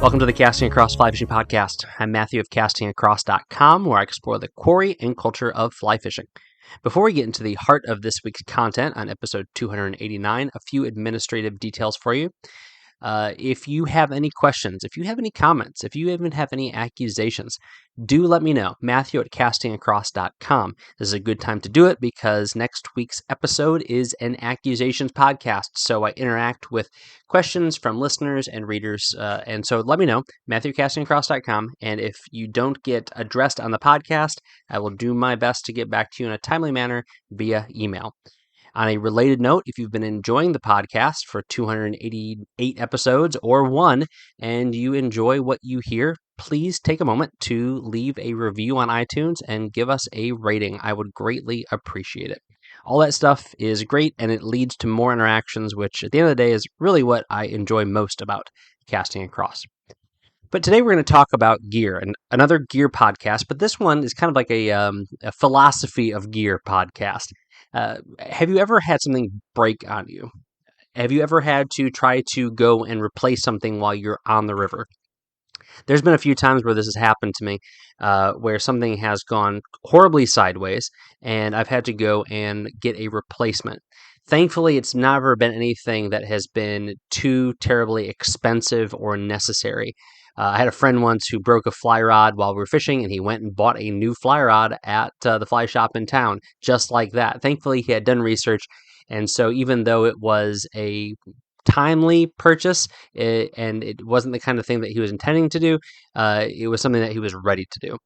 Welcome to the Casting Across Fly Fishing Podcast. I'm Matthew of castingacross.com, where I explore the quarry and culture of fly fishing. Before we get into the heart of this week's content on episode 289, a few administrative details for you. If you have any questions, if you have any comments, if you even have any accusations, do let me know. Matthew at castingacross.com. This is a good time to do it because next week's episode is an accusations podcast. So I interact with questions from listeners and readers. And so let me know, Matthew at castingacross.com. And if you don't get addressed on the podcast, I will do my best to get back to you in a timely manner via email. On a related note, if you've been enjoying the podcast for 288 episodes or one, and you enjoy what you hear, please take a moment to leave a review on iTunes and give us a rating. I would greatly appreciate it. All that stuff is great, and it leads to more interactions, which at the end of the day is really what I enjoy most about casting across. But today we're going to talk about gear, and another gear podcast, but this one is kind of like a philosophy of gear podcast. Have you ever had something break on you? Have you ever had to try to go and replace something while you're on the river? There's been a few times where this has happened to me, where something has gone horribly sideways, and I've had to go and get a replacement. Thankfully, it's never been anything that has been too terribly expensive or necessary. I had a friend once who broke a fly rod while we were fishing, and he went and bought a new fly rod at the fly shop in town, just like that. Thankfully, he had done research, and so even though it was a timely purchase, and it wasn't the kind of thing that he was intending to do, it was something that he was ready to do.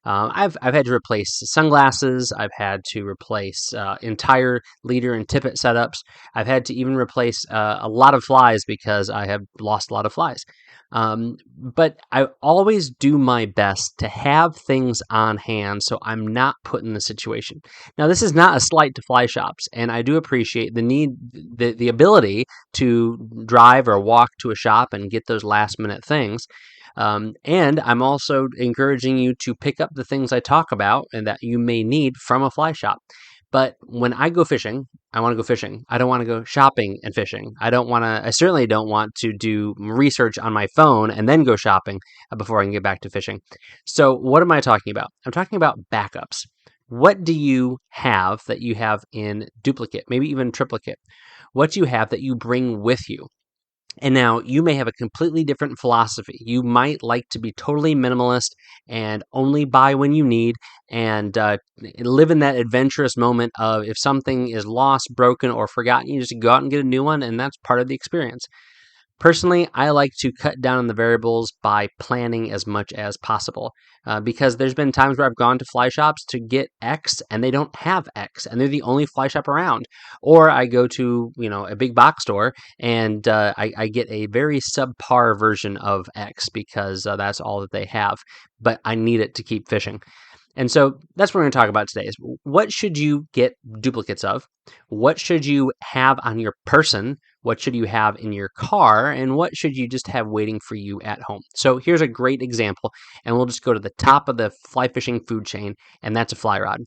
I've had to replace sunglasses. I've had to replace entire leader and tippet setups. I've had to even replace a lot of flies because I have lost a lot of flies. But I always do my best to have things on hand so I'm not put in the situation. Now, this is not a slight to fly shops, and I do appreciate the ability to drive or walk to a shop and get those last minute things. And I'm also encouraging you to pick up the things I talk about and that you may need from a fly shop. But when I go fishing, I want to go fishing. I don't want to go shopping and fishing. I certainly don't want to do research on my phone and then go shopping before I can get back to fishing. So what am I talking about? I'm talking about backups. What do you have that you have in duplicate, maybe even triplicate? What do you have that you bring with you? And now you may have a completely different philosophy. You might like to be totally minimalist and only buy when you need and live in that adventurous moment of if something is lost, broken, or forgotten, you just go out and get a new one, and that's part of the experience. Personally, I like to cut down on the variables by planning as much as possible because there's been times where I've gone to fly shops to get X and they don't have X and they're the only fly shop around. Or I go to a big box store and I get a very subpar version of X because that's all that they have, but I need it to keep fishing. And so that's what we're going to talk about today is what should you get duplicates of? What should you have on your person? What should you have in your car? And what should you just have waiting for you at home? So here's a great example, and we'll just go to the top of the fly fishing food chain, and that's a fly rod.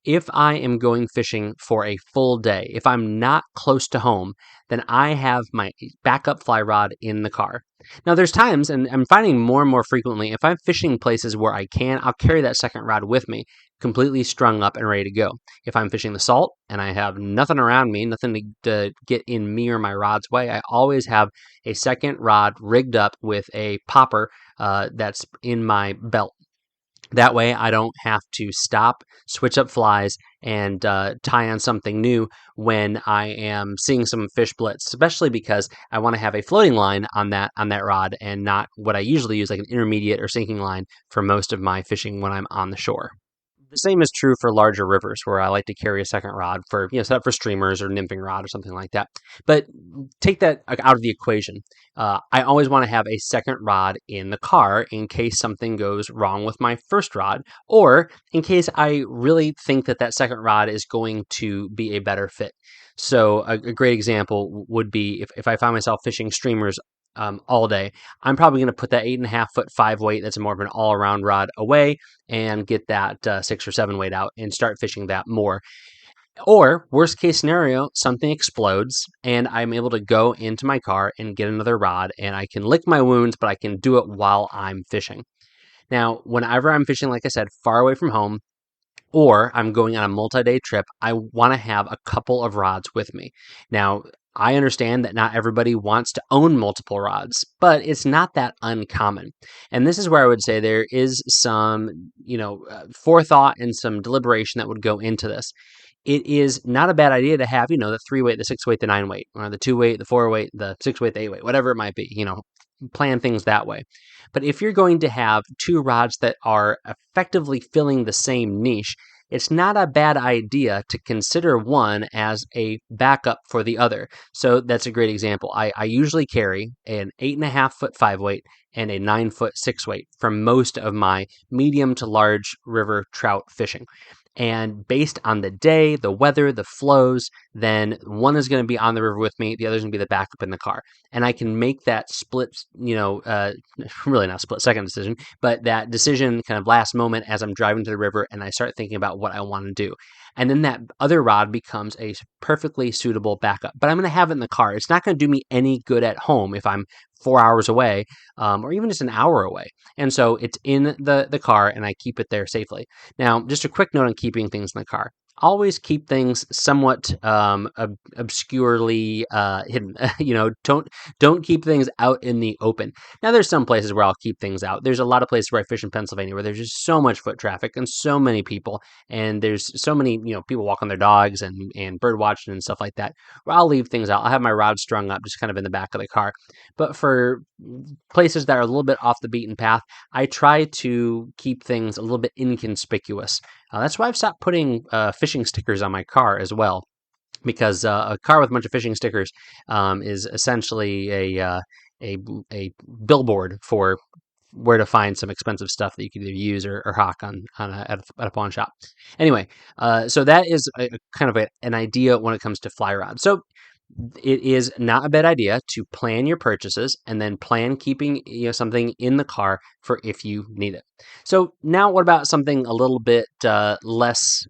If I am going fishing for a full day, if I'm not close to home, then I have my backup fly rod in the car. Now, there's times, and I'm finding more and more frequently, if I'm fishing places where I can, I'll carry that second rod with me, completely strung up and ready to go. If I'm fishing the salt and I have nothing around me, nothing to get in me or my rod's way, I always have a second rod rigged up with a popper that's in my belt. That way, I don't have to stop, switch up flies, and tie on something new when I am seeing some fish blitz, especially because I want to have a floating line on that rod and not what I usually use, like an intermediate or sinking line for most of my fishing when I'm on the shore. The same is true for larger rivers where I like to carry a second rod for, set up for streamers or nymphing rod or something like that. But take that out of the equation. I always want to have a second rod in the car in case something goes wrong with my first rod, or in case I really think that second rod is going to be a better fit. So a great example would be if I find myself fishing streamers all day, I'm probably going to put that 8.5 foot 5 weight that's more of an all around rod away and get that 6 or 7 weight out and start fishing that more. Or worst case scenario, something explodes and I'm able to go into my car and get another rod and I can lick my wounds, but I can do it while I'm fishing. Now, whenever I'm fishing, like I said, far away from home, or I'm going on a multi-day trip, I want to have a couple of rods with me. Now, I understand that not everybody wants to own multiple rods, but it's not that uncommon. And this is where I would say there is some, forethought and some deliberation that would go into this. It is not a bad idea to have, the 3-weight, the 6-weight, the 9-weight, or the 2-weight, the 4-weight, the 6-weight, the 8-weight, whatever it might be, plan things that way. But if you're going to have two rods that are effectively filling the same niche, it's not a bad idea to consider one as a backup for the other. So that's a great example. I usually carry an 8.5-foot 5-weight and a 9-foot 6-weight for most of my medium to large river trout fishing. And based on the day, the weather, the flows, then one is going to be on the river with me, the other is going to be the backup in the car. And I can make that split, really not split second decision, but that decision kind of last moment as I'm driving to the river and I start thinking about what I want to do. And then that other rod becomes a perfectly suitable backup. But I'm going to have it in the car. It's not going to do me any good at home if I'm 4 hours away, or even just an hour away. And so it's in the car and I keep it there safely. Now, just a quick note on keeping things in the car. Always keep things somewhat obscurely hidden. Don't keep things out in the open. Now, there's some places where I'll keep things out. There's a lot of places where I fish in Pennsylvania where there's just so much foot traffic and so many people, and there's so many people walking their dogs and bird watching and stuff like that. Where I'll leave things out. I'll have my rod strung up just kind of in the back of the car. But for places that are a little bit off the beaten path, I try to keep things a little bit inconspicuous. That's why I've stopped putting fishing stickers on my car as well, because a car with a bunch of fishing stickers is essentially a billboard for where to find some expensive stuff that you can either use or hawk at a pawn shop. Anyway, so that is a kind of an idea when it comes to fly rods. So it is not a bad idea to plan your purchases and then plan keeping something in the car for if you need it. So now, what about something a little bit less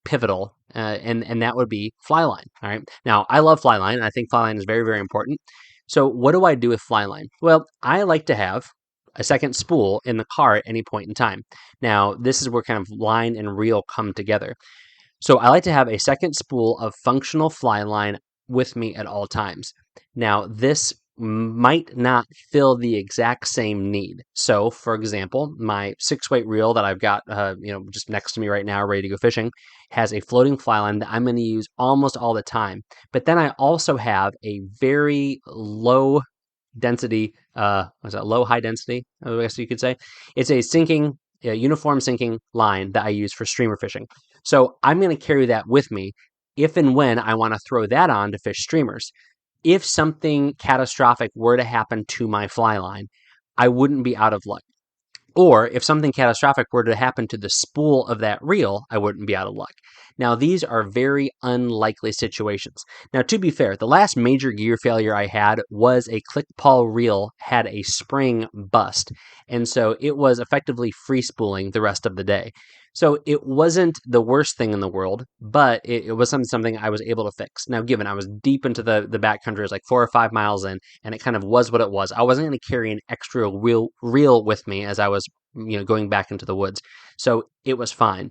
pivotal, and that would be fly line. All right. Now, I love fly line. I think fly line is very, very important. So, what do I do with fly line? Well, I like to have a second spool in the car at any point in time. Now, this is where kind of line and reel come together. So I like to have a second spool of functional fly line with me at all times. Now, this might not fill the exact same need. So, for example, my 6-weight reel that I've got, just next to me right now, ready to go fishing, has a floating fly line that I'm going to use almost all the time. But then I also have a very low density, low high density, I guess you could say. It's a uniform sinking line that I use for streamer fishing. So I'm going to carry that with me if and when I want to throw that on to fish streamers. If something catastrophic were to happen to my fly line, I wouldn't be out of luck. Or if something catastrophic were to happen to the spool of that reel, I wouldn't be out of luck. Now, these are very unlikely situations. Now, to be fair, the last major gear failure I had was a click pawl reel had a spring bust. And so it was effectively free spooling the rest of the day. So it wasn't the worst thing in the world, but it was something I was able to fix. Now, given I was deep into the backcountry, it was like 4 or 5 miles in, and it kind of was what it was. I wasn't going to carry an extra reel with me as I was going back into the woods. So it was fine.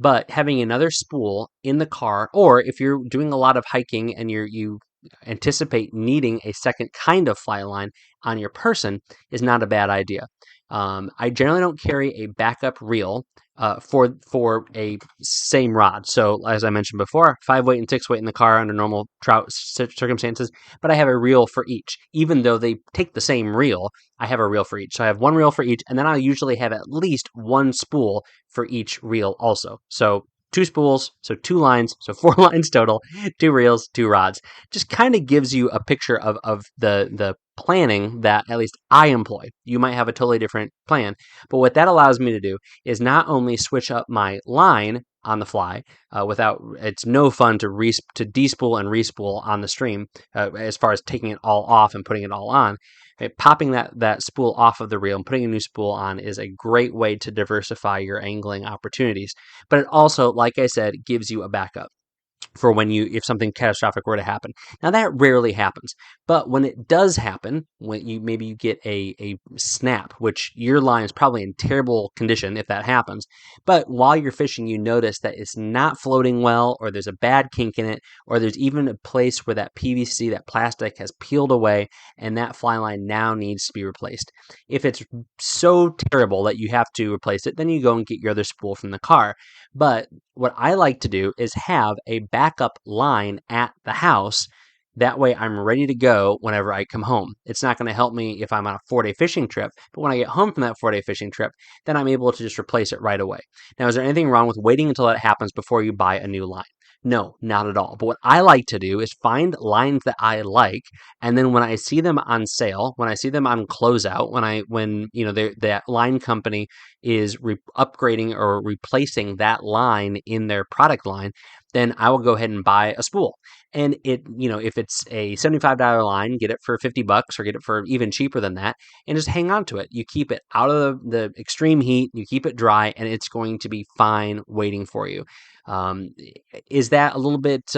But having another spool in the car, or if you're doing a lot of hiking and you anticipate needing a second kind of fly line on your person, is not a bad idea. I generally don't carry a backup reel for a same rod. So as I mentioned before, 5-weight and 6-weight in the car under normal trout circumstances, but I have a reel for each. Even though they take the same reel, I have a reel for each. So I have one reel for each, and then I usually have at least one spool for each reel also. So 2 spools, so 2 lines, so 4 lines total, 2 reels, 2 rods. Just kind of gives you a picture of the planning that at least I employ. You might have a totally different plan, but what that allows me to do is not only switch up my line on the fly without it's no fun to despool and respool on the stream as far as taking it all off and putting it all on. Popping that spool off of the reel and putting a new spool on is a great way to diversify your angling opportunities. But it also, like I said, gives you a backup. for if something catastrophic were to happen. Now that rarely happens, but when it does happen, when maybe you get a snap, which your line is probably in terrible condition if that happens, but while you're fishing, you notice that it's not floating well, or there's a bad kink in it, or there's even a place where that PVC, that plastic, has peeled away, and that fly line now needs to be replaced. If it's so terrible that you have to replace it, then you go and get your other spool from the car. But what I like to do is have a backup line at the house. That way I'm ready to go whenever I come home. It's not going to help me if I'm on a 4-day fishing trip, but when I get home from that 4-day fishing trip, then I'm able to just replace it right away. Now, is there anything wrong with waiting until that happens before you buy a new line? No, not at all. But what I like to do is find lines that I like, and then when I see them on sale, when I see them on closeout, when that line company is upgrading or replacing that line in their product line, then I will go ahead and buy a spool. And if it's a $75 line, get it for $50 or get it for even cheaper than that, and just hang on to it. You keep it out of the extreme heat, you keep it dry, and it's going to be fine waiting for you. Is that a little bit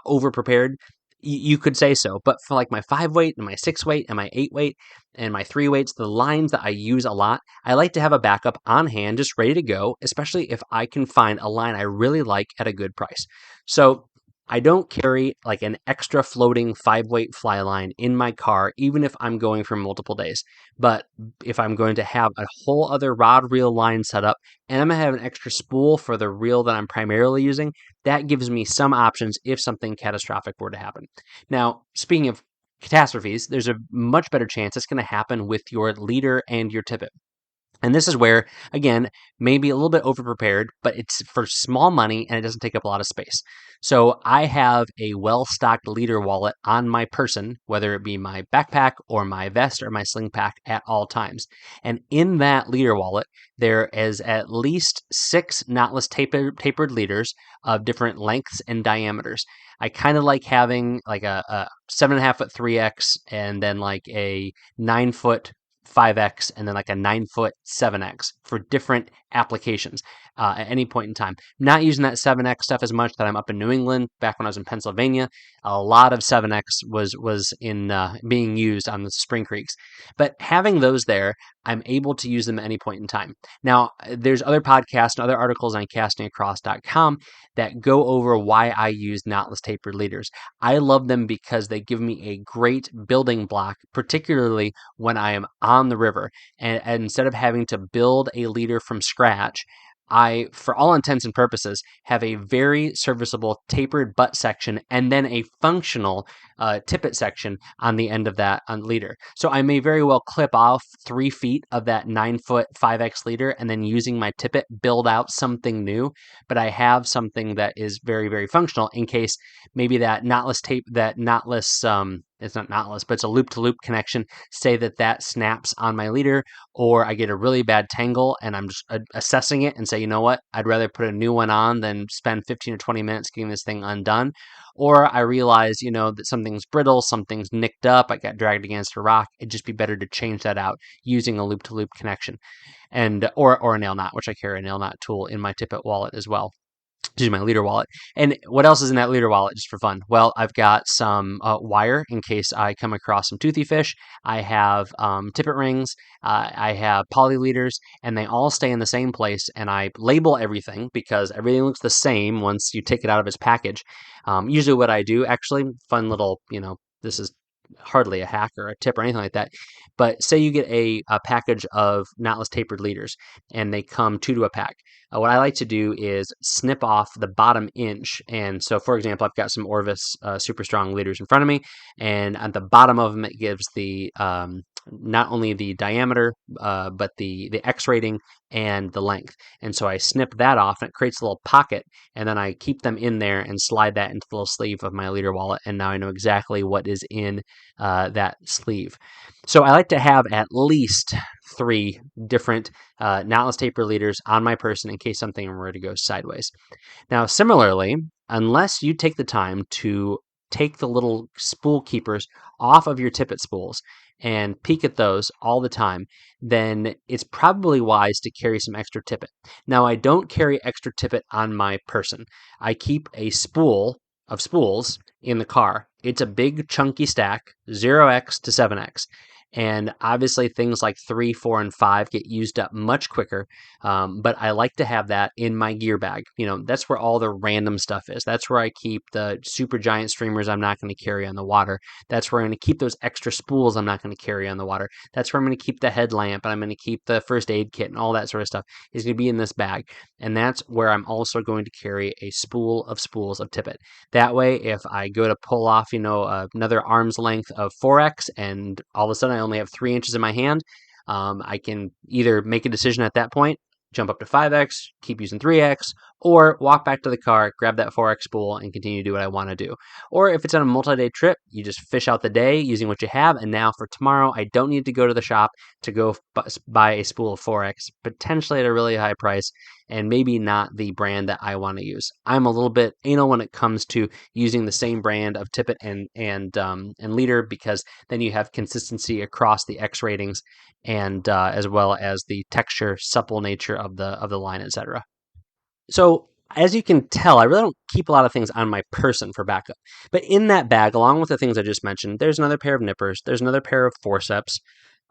over prepared? You could say so, but for like my 5-weight and my 6-weight and my 8-weight and my 3-weights, the lines that I use a lot, I like to have a backup on hand, just ready to go, especially if I can find a line I really like at a good price. So I don't carry like an extra floating 5-weight fly line in my car, even if I'm going for multiple days. But if I'm going to have a whole other rod reel line set up, and I'm going to have an extra spool for the reel that I'm primarily using, that gives me some options if something catastrophic were to happen. Now, speaking of catastrophes, there's a much better chance it's going to happen with your leader and your tippet. And this is where, again, maybe a little bit overprepared, but it's for small money and it doesn't take up a lot of space. So I have a well-stocked leader wallet on my person, whether it be my backpack or my vest or my sling pack at all times. And in that leader wallet, there is at least 6 knotless tapered leaders of different lengths and diameters. I kind of like having like a 7.5 foot 3X and then like a 9 foot 5X and then like a 9 foot 7X for different applications at any point in time. Not using that 7X stuff as much that I'm up in New England. Back when I was in Pennsylvania, a lot of 7X was in being used on the Spring Creeks. But having those there, I'm able to use them at any point in time. Now, there's other podcasts and other articles on castingacross.com that go over why I use knotless tapered leaders. I love them because they give me a great building block, particularly when I am on the river. And instead of having to build a leader from scratch, I, for all intents and purposes, have a very serviceable tapered butt section and then a functional tippet section on the end of that leader. So I may very well clip off 3 feet of that 9 foot 5X leader and then using my tippet build out something new, but I have something that is very, very functional in case maybe that knotless it's not knotless, but it's a loop-to-loop connection, say that snaps on my leader, or I get a really bad tangle and I'm just assessing it and say, you know what, I'd rather put a new one on than spend 15 or 20 minutes getting this thing undone. Or I realize, that something's brittle, something's nicked up, I got dragged against a rock. It'd just be better to change that out using a loop-to-loop connection, and or a nail knot, which I carry a nail knot tool in my tippet wallet as well. My leader wallet. And what else is in that leader wallet just for fun? Well, I've got some wire in case I come across some toothy fish. I have tippet rings. I have poly leaders, and they all stay in the same place. And I label everything because everything looks the same once you take it out of its package. Usually what I do, actually, fun little, this is hardly a hack or a tip or anything like that. But say you get a package of knotless tapered leaders and they come 2 to a pack. What I like to do is snip off the bottom inch. And so, for example, I've got some Orvis super strong leaders in front of me, and at the bottom of them, it gives the not only the diameter, but the X rating and the length. And so I snip that off and it creates a little pocket, and then I keep them in there and slide that into the little sleeve of my leader wallet. And now I know exactly what is in that sleeve. So I like to have at least 3 different knotless taper leaders on my person in case something were to go sideways. Now, similarly, unless you take the time to take the little spool keepers off of your tippet spools and peek at those all the time, then it's probably wise to carry some extra tippet. Now, I don't carry extra tippet on my person. I keep a spool of spools in the car. It's a big chunky stack, 0x to 7x. And obviously things like 3, 4, and 5 get used up much quicker. But I like to have that in my gear bag. That's where all the random stuff is. That's where I keep the super giant streamers I'm not going to carry on the water. That's where I'm going to keep those extra spools I'm not going to carry on the water. That's where I'm going to keep the headlamp, and I'm going to keep the first aid kit and all that sort of stuff is going to be in this bag. And that's where I'm also going to carry a spool of spools of tippet. That way, if I go to pull off, another arm's length of 4x and all of a sudden I only have 3 inches in my hand, I can either make a decision at that point, jump up to 5x, keep using 3x, or walk back to the car, grab that 4x spool, and continue to do what I want to do. Or if it's on a multi-day trip, you just fish out the day using what you have, and now for tomorrow, I don't need to go to the shop to go buy a spool of 4x, potentially at a really high price, and maybe not the brand that I want to use. I'm a little bit anal when it comes to using the same brand of tippet and leader, because then you have consistency across the X ratings and as well as the texture, supple nature of the line, etc. So as you can tell, I really don't keep a lot of things on my person for backup. But in that bag, along with the things I just mentioned, there's another pair of nippers, there's another pair of forceps,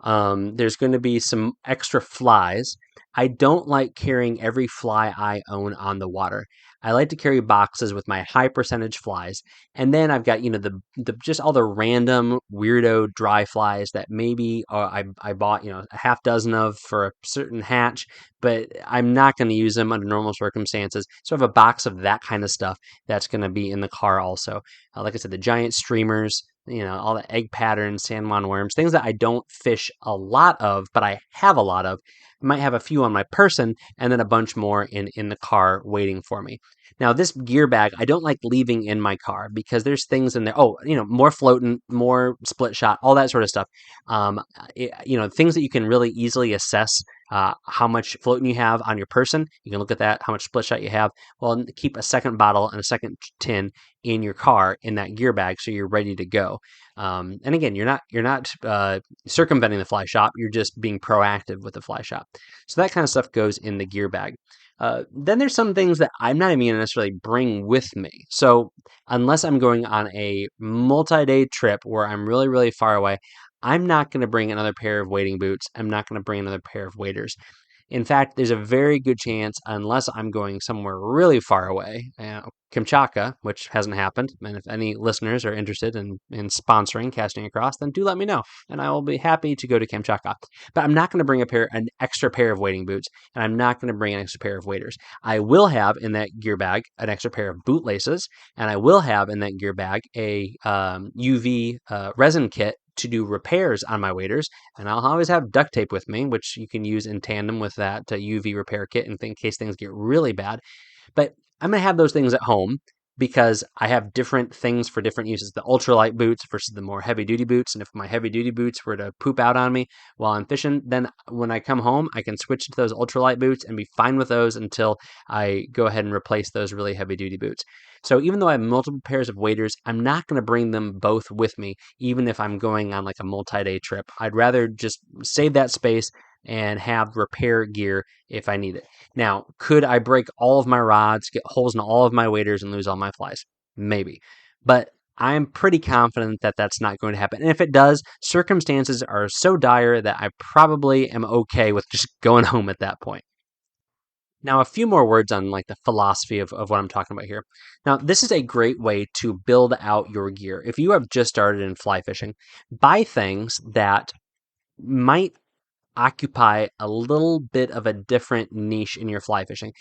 there's going to be some extra flies. I don't like carrying every fly I own on the water. I like to carry boxes with my high percentage flies, and then I've got the just all the random weirdo dry flies that maybe I bought a half dozen of for a certain hatch, but I'm not going to use them under normal circumstances. So I have a box of that kind of stuff that's going to be in the car also. Like I said, the giant streamers, all the egg patterns, San Juan worms, things that I don't fish a lot of, but I have a lot of. I might have a few on my person and then a bunch more in the car waiting for me. Now, this gear bag, I don't like leaving in my car because there's things in there. Oh, more floatant, more split shot, all that sort of stuff. Things that you can really easily assess how much floatant you have on your person. You can look at that, how much split shot you have. Well, keep a second bottle and a second tin in your car in that gear bag so you're ready to go. And again, you're not circumventing the fly shop. You're just being proactive with the fly shop. So that kind of stuff goes in the gear bag. Then there's some things that I'm not even going to necessarily bring with me. So unless I'm going on a multi-day trip where I'm really, really far away, I'm not going to bring another pair of wading boots. I'm not going to bring another pair of waders. In fact, there's a very good chance, unless I'm going somewhere really far away, Kamchatka, which hasn't happened, and if any listeners are interested in sponsoring Casting Across, then do let me know, and I will be happy to go to Kamchatka. But I'm not going to bring an extra pair of wading boots, and I'm not going to bring an extra pair of waders. I will have in that gear bag an extra pair of boot laces, and I will have in that gear bag a UV resin kit to do repairs on my waders, and I'll always have duct tape with me, which you can use in tandem with that UV repair kit in case things get really bad. But I'm going to have those things at home because I have different things for different uses. The ultralight boots versus the more heavy-duty boots, and if my heavy-duty boots were to poop out on me while I'm fishing, then when I come home, I can switch to those ultralight boots and be fine with those until I go ahead and replace those really heavy-duty boots. So even though I have multiple pairs of waders, I'm not going to bring them both with me, even if I'm going on like a multi-day trip. I'd rather just save that space and have repair gear if I need it. Now, could I break all of my rods, get holes in all of my waders, and lose all my flies? Maybe. But I'm pretty confident that that's not going to happen. And if it does, circumstances are so dire that I probably am okay with just going home at that point. Now, a few more words on like the philosophy of what I'm talking about here. Now, this is a great way to build out your gear. If you have just started in fly fishing, buy things that might occupy a little bit of a different niche in your fly fishing.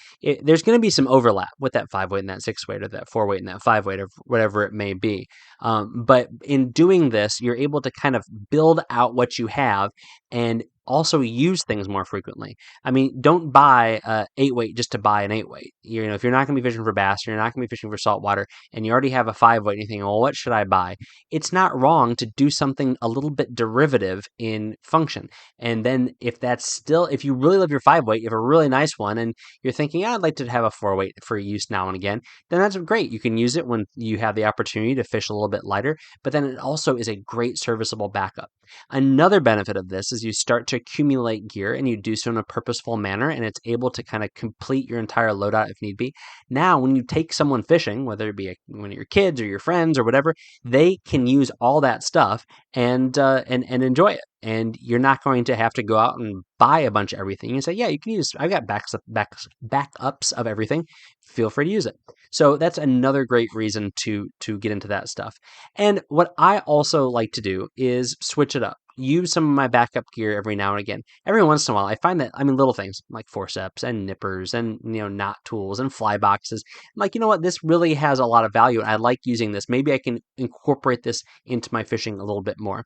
There's going to be some overlap with that 5-weight and that 6-weight, or that 4-weight and that 5-weight, or whatever it may be. But in doing this, you're able to kind of build out what you have and also use things more frequently. I mean, don't buy a 8-weight just to buy an 8-weight. If you're not going to be fishing for bass, you're not going to be fishing for saltwater, and you already have a 5-weight, and you think, well, what should I buy? It's not wrong to do something a little bit derivative in function. And then if you really love your 5-weight, you have a really nice one, and you're thinking, I'd like to have a 4-weight for use now and again, then that's great. You can use it when you have the opportunity to fish a little bit lighter, but then it also is a great serviceable backup. Another benefit of this is you start to accumulate gear, and you do so in a purposeful manner, and it's able to kind of complete your entire loadout if need be. Now, when you take someone fishing, whether it be one of your kids or your friends or whatever, they can use all that stuff and enjoy it. And you're not going to have to go out and buy a bunch of everything. You say, yeah, you can use, I've got backups of everything. Feel free to use it. So that's another great reason to get into that stuff. And what I also like to do is switch it up. Use some of my backup gear every now and again. Every once in a while, I find that, little things like forceps and nippers and, knot tools and fly boxes. I'm like, you know what? This really has a lot of value, and I like using this. Maybe I can incorporate this into my fishing a little bit more.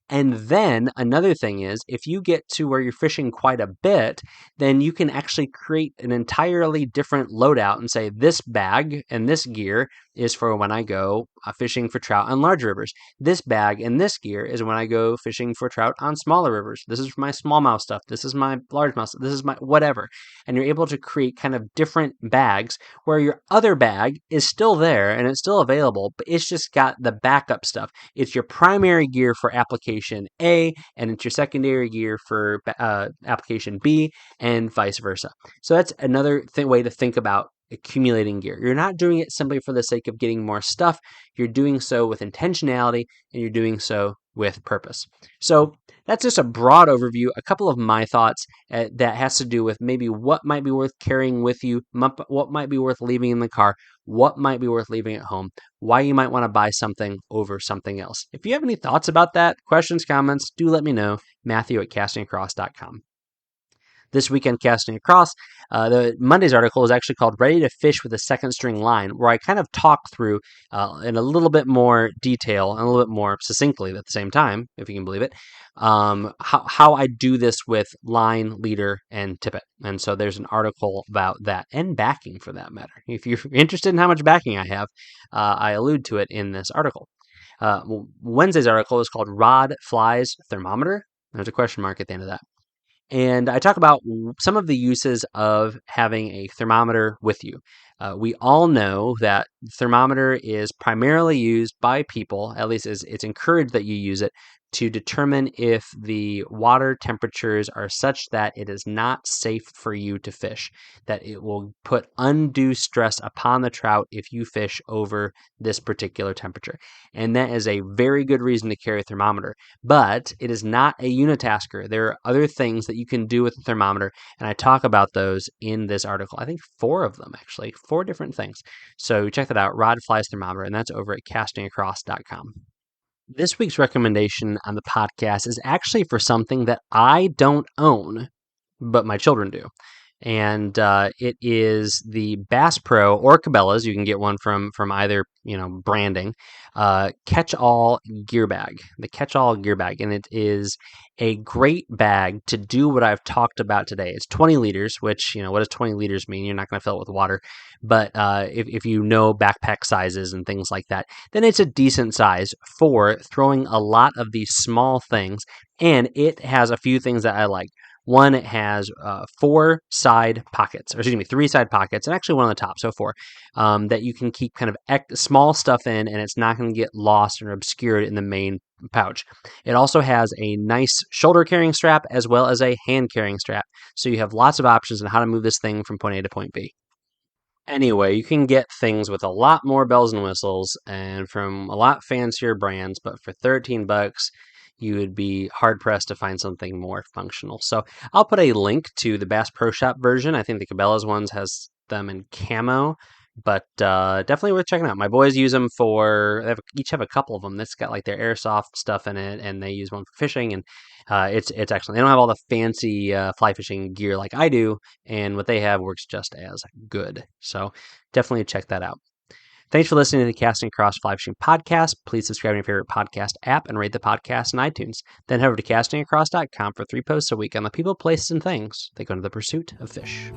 And then another thing is, if you get to where you're fishing quite a bit, then you can actually create an entirely different loadout and say, this bag and this gear is for when I go fishing for trout on large rivers. This bag and this gear is when I go fishing for trout on smaller rivers. This is for my smallmouth stuff. This is my largemouth stuff. This is my whatever. And you're able to create kind of different bags where your other bag is still there and it's still available, but it's just got the backup stuff. It's your primary gear for application A, and it's your secondary gear for application B, and vice versa. So that's another way to think about accumulating gear. You're not doing it simply for the sake of getting more stuff. You're doing so with intentionality, and you're doing so with purpose. So that's just a broad overview, a couple of my thoughts that has to do with maybe what might be worth carrying with you, what might be worth leaving in the car, what might be worth leaving at home, why you might want to buy something over something else. If you have any thoughts about that, questions, comments, do let me know. Matthew@castingacross.com. This weekend casting across, the Monday's article is actually called Ready to Fish with a Second String Line, where I kind of talk through in a little bit more detail and a little bit more succinctly at the same time, if you can believe it, how I do this with line, leader, and tippet. And so there's an article about that, and backing for that matter. If you're interested in how much backing I have, I allude to it in this article. Wednesday's article is called Rod Flies Thermometer. There's a question mark at the end of that. And I talk about some of the uses of having a thermometer with you. We all know that thermometer is primarily used by people, at least it's encouraged that you use it, to determine if the water temperatures are such that it is not safe for you to fish, that it will put undue stress upon the trout if you fish over this particular temperature. And that is a very good reason to carry a thermometer, but it is not a unitasker. There are other things that you can do with the thermometer, and I talk about those in this article. I think 4 of them, actually, 4 different things. So check that out, Rod Flies Thermometer, and that's over at castingacross.com. This week's recommendation on the podcast is actually for something that I don't own, but my children do. And it is the Bass Pro or Cabela's. You can get one from either branding. Catch-all gear bag, the Catch-all gear bag, and it is a great bag to do what I've talked about today. It's 20 liters, which what does 20 liters mean? You're not going to fill it with water, but if you know backpack sizes and things like that, then it's a decent size for throwing a lot of these small things. And it has a few things that I like. One, it has 4 side pockets, or excuse me, 3 side pockets, and actually one on the top, so 4, that you can keep kind of small stuff in, and it's not going to get lost or obscured in the main pouch. It also has a nice shoulder carrying strap as well as a hand carrying strap, so you have lots of options on how to move this thing from point A to point B. Anyway, you can get things with a lot more bells and whistles and from a lot fancier brands, but for $13, you would be hard pressed to find something more functional. So I'll put a link to the Bass Pro Shop version. I think the Cabela's ones has them in camo, but definitely worth checking out. My boys use them each have a couple of them. That's got like their airsoft stuff in it, and they use one for fishing, and it's excellent. They don't have all the fancy fly fishing gear like I do, and what they have works just as good. So definitely check that out. Thanks for listening to the Casting Across Fly Fishing Podcast. Please subscribe to your favorite podcast app and rate the podcast in iTunes. Then head over to castingacross.com for 3 posts a week on the people, places, and things that go into the pursuit of fish.